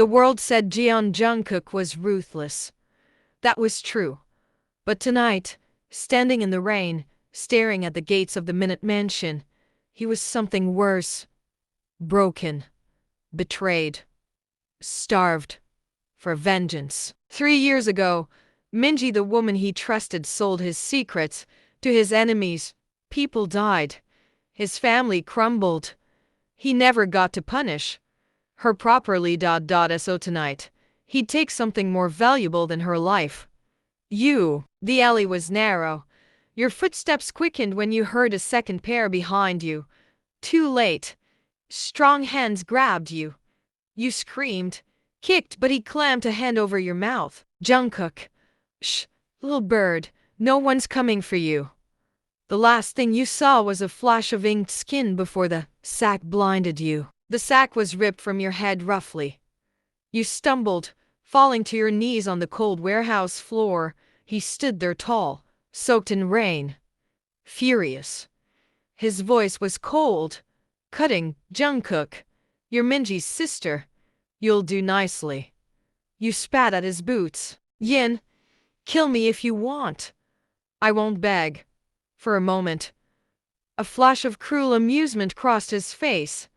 The world said Jungkook was ruthless. That was true. But tonight, standing in the rain, staring at the gates of the Minute Mansion, he was something worse. Broken. Betrayed. Starved. For vengeance. 3 years ago, Minji, the woman he trusted, sold his secrets to his enemies. People died. His family crumbled. He never got to punish her properly. So tonight, he'd take something more valuable than her life. You. The alley was narrow. Your footsteps quickened when you heard a second pair behind you. Too late. Strong hands grabbed you. You screamed, kicked, but he clammed a hand over your mouth. Jungkook. Shh, little bird, no one's coming for you. The last thing you saw was a flash of inked skin before the sack blinded you. The sack was ripped from your head roughly. You stumbled, falling to your knees on the cold warehouse floor. He stood there tall, soaked in rain. Furious. His voice was cold, cutting. Jungkook, you're Minji's sister. You'll do nicely. You spat at his boots. Yin, kill me if you want. I won't beg. For a moment, a flash of cruel amusement crossed his face.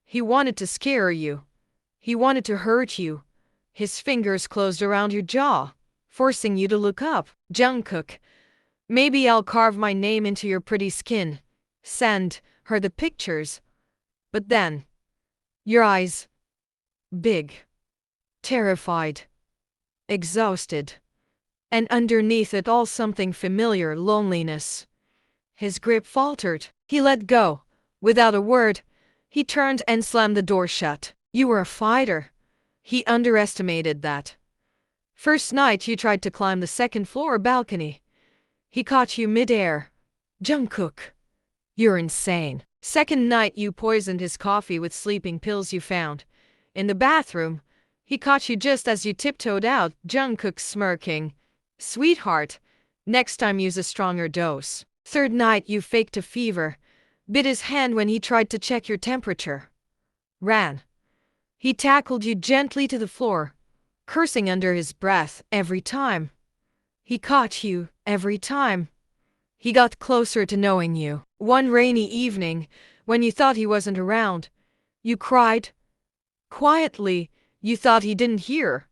He wanted to scare you. He wanted to hurt you. His fingers closed around your jaw, forcing you to look up. Jungkook, maybe I'll carve my name into your pretty skin. Send her the pictures. But then, your eyes, big, terrified, exhausted, and underneath it all something familiar, loneliness. His grip faltered. He let go. Without a word, he turned and slammed the door shut. You were a fighter. He underestimated that. First night you tried to climb the second-floor balcony. He caught you mid-air. Jungkook, you're insane. Second night you poisoned his coffee with sleeping pills you found in the bathroom. He caught you just as you tiptoed out. Jungkook smirking. Sweetheart, next time use a stronger dose. Third night you faked a fever, bit his hand when he tried to check your temperature. Ran. He tackled you gently to the floor, cursing under his breath every time. He caught you every time. He got closer to knowing you. One rainy evening, when you thought he wasn't around, you cried. Quietly, you thought he didn't hear.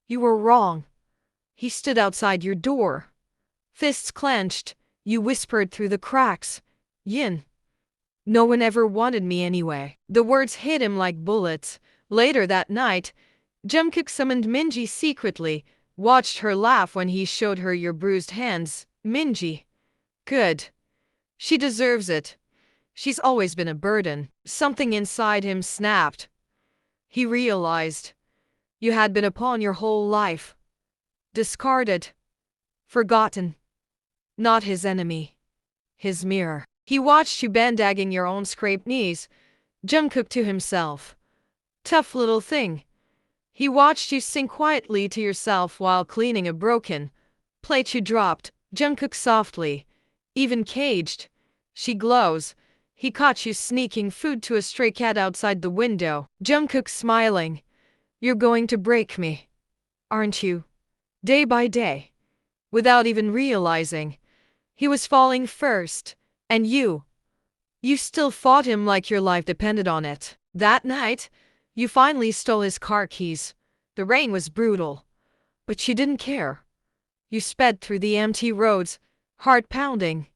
You were wrong. He stood outside your door. Fists clenched, you whispered through the cracks. Yin. No one ever wanted me anyway. The words hit him like bullets. Later that night, Jungkook summoned Minji secretly, watched her laugh when he showed her your bruised hands. Minji. Good. She deserves it. She's always been a burden. Something inside him snapped. He realized you had been a pawn your whole life. Discarded. Forgotten. Not his enemy. His mirror. He watched you bandagging your own scraped knees. Jungkook to himself. Tough little thing. He watched you sing quietly to yourself while cleaning a broken plate you dropped. Jungkook softly. Even caged. She glows. He caught you sneaking food to a stray cat outside the window. Jungkook smiling. You're going to break me, aren't you? Day by day. Without even realizing. He was falling first. And you still fought him like your life depended on it. That night, you finally stole his car keys. The rain was brutal. But you didn't care. You sped through the empty roads, heart pounding.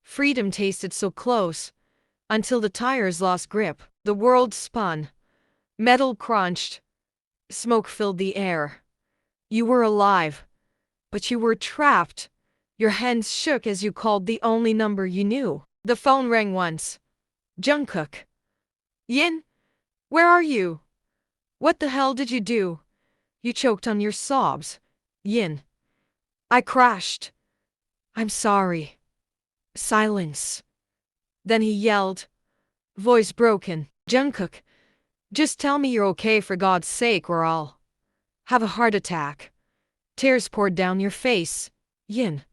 Freedom tasted so close. Until the tires lost grip. The world spun. Metal crunched. Smoke filled the air. You were alive. But you were trapped. Your hands shook as you called the only number you knew. The phone rang once. Jungkook. Yin? Where are you? What the hell did you do? You choked on your sobs. Yin. I crashed. I'm sorry. Silence. Then he yelled. Voice broken. Jungkook. Just tell me you're okay for God's sake or I'll have a heart attack. Tears poured down your face. Yin.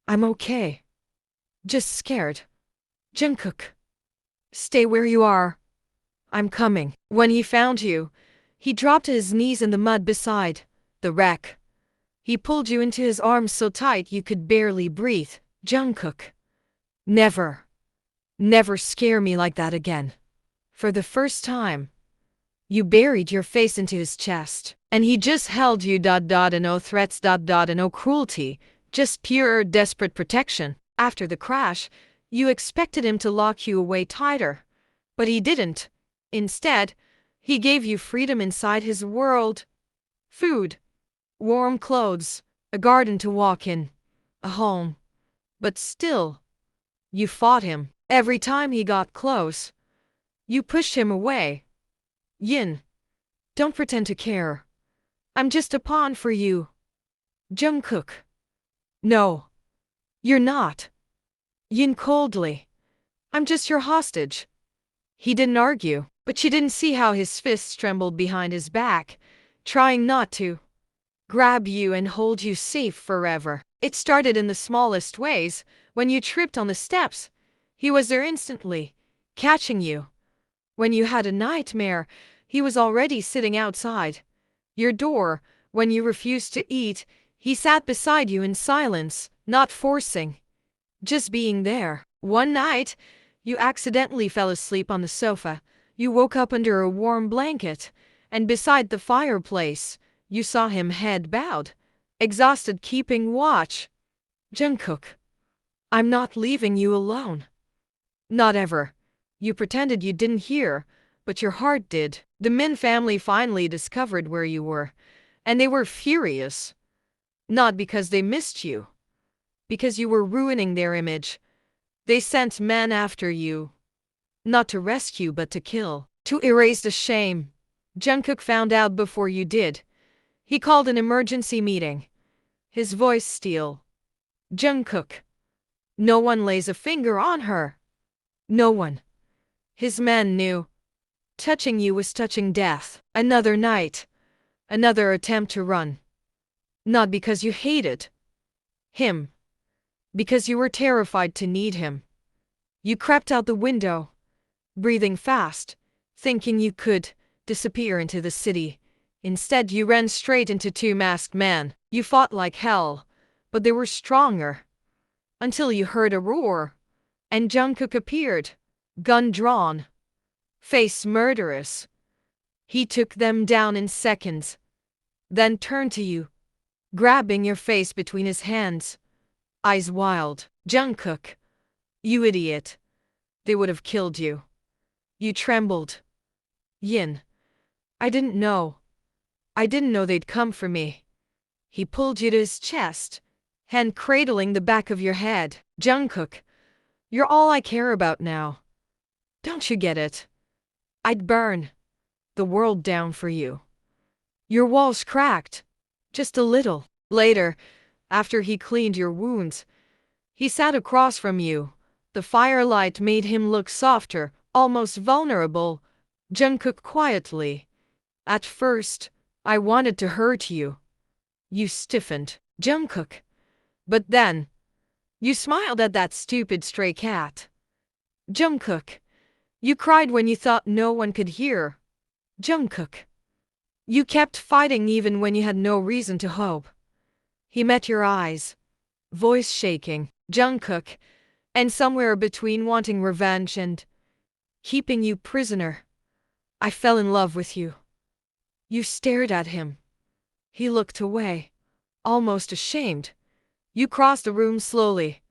I'm okay. Just scared. Jungkook. Stay where you are. I'm coming. When he found you, He dropped to his knees in the mud beside the wreck. He pulled you into his arms so tight you could barely breathe. Jungkook, never, never scare me like that again. For the first time, you buried your face into his chest, and he just held you. And no threats. And no cruelty, just pure, desperate protection. After the crash, you expected him to lock you away tighter, but he didn't. Instead, he gave you freedom inside his world. Food, warm clothes, a garden to walk in, a home. But still, you fought him. Every time he got close, you pushed him away. Yin, don't pretend to care. I'm just a pawn for you. Jungkook. No, you're not. Yin coldly. I'm just your hostage. He didn't argue, but she didn't see how his fists trembled behind his back, trying not to grab you and hold you safe forever. It started in the smallest ways. When you tripped on the steps, he was there instantly, catching you. When you had a nightmare, he was already sitting outside your door. When you refused to eat, he sat beside you in silence, not forcing, just being there. One night, you accidentally fell asleep on the sofa. You woke up under a warm blanket, and beside the fireplace, you saw him, head bowed, exhausted, keeping watch. Jungkook, I'm not leaving you alone. Not ever. You pretended you didn't hear, but your heart did. The Min family finally discovered where you were, and they were furious. Not because they missed you, because you were ruining their image. They sent men after you, not to rescue but to kill, to erase the shame. Jungkook found out before you did. He called an emergency meeting, his voice steel. Jungkook, no one lays a finger on her. No one. His men knew. Touching you was touching death. Another night. Another attempt to run. Not because you hated him. Because you were terrified to need him. You crept out the window, breathing fast, thinking you could disappear into the city. Instead, you ran straight into two masked men. You fought like hell, but they were stronger. Until you heard a roar, and Jungkook appeared, gun drawn, face murderous. He took them down in seconds, then turned to you, grabbing your face between his hands, eyes wild. Jungkook, you idiot. They would have killed you. You trembled. Yin, I didn't know. I didn't know they'd come for me. He pulled you to his chest, hand cradling the back of your head. Jungkook, you're all I care about now. Don't you get it? I'd burn the world down for you. Your walls cracked, just a little. Later, after he cleaned your wounds, he sat across from you. The firelight made him look softer, almost vulnerable. Jungkook quietly. At first, I wanted to hurt you. You stiffened, Jungkook. But then, you smiled at that stupid stray cat. Jungkook, you cried when you thought no one could hear. Jungkook, you kept fighting even when you had no reason to hope. He met your eyes, voice shaking. Jungkook, and somewhere between wanting revenge and keeping you prisoner, I fell in love with you. You stared at him. He looked away, almost ashamed. You crossed the room slowly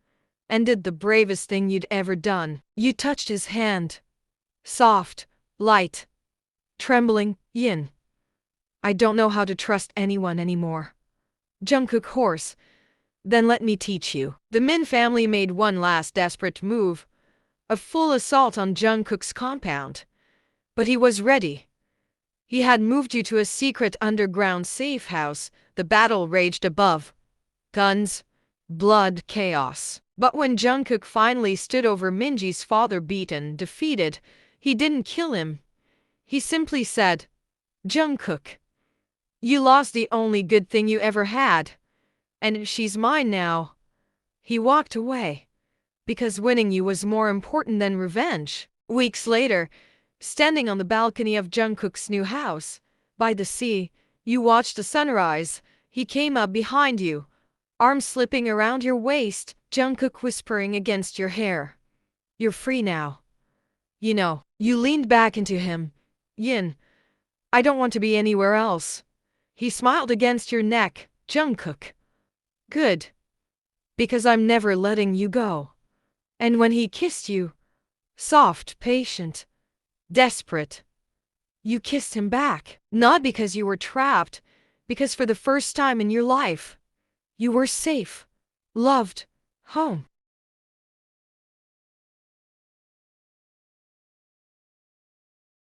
and did the bravest thing you'd ever done. You touched his hand. Soft, light, trembling. Yin, I don't know how to trust anyone anymore. Jungkook hoarse. Then let me teach you. The Min family made one last desperate move, a full assault on Jungkook's compound. But he was ready. He had moved you to a secret underground safe house. The battle raged above. Guns, blood, chaos. But when Jungkook finally stood over Minji's father, beaten, defeated, he didn't kill him. He simply said, Jungkook, you lost the only good thing you ever had. And she's mine now. He walked away, because winning you was more important than revenge. Weeks later, standing on the balcony of Jungkook's new house, By the sea, you watched the sunrise. He came up behind you, arms slipping around your waist, Jungkook whispering against your hair. You're free now. You know, you leaned back into him. Yin, I don't want to be anywhere else. He smiled against your neck, Jungkook. Good. Because I'm never letting you go. And when he kissed you, soft, patient, desperate, you kissed him back. Not because you were trapped, because for the first time in your life, you were safe, loved, home.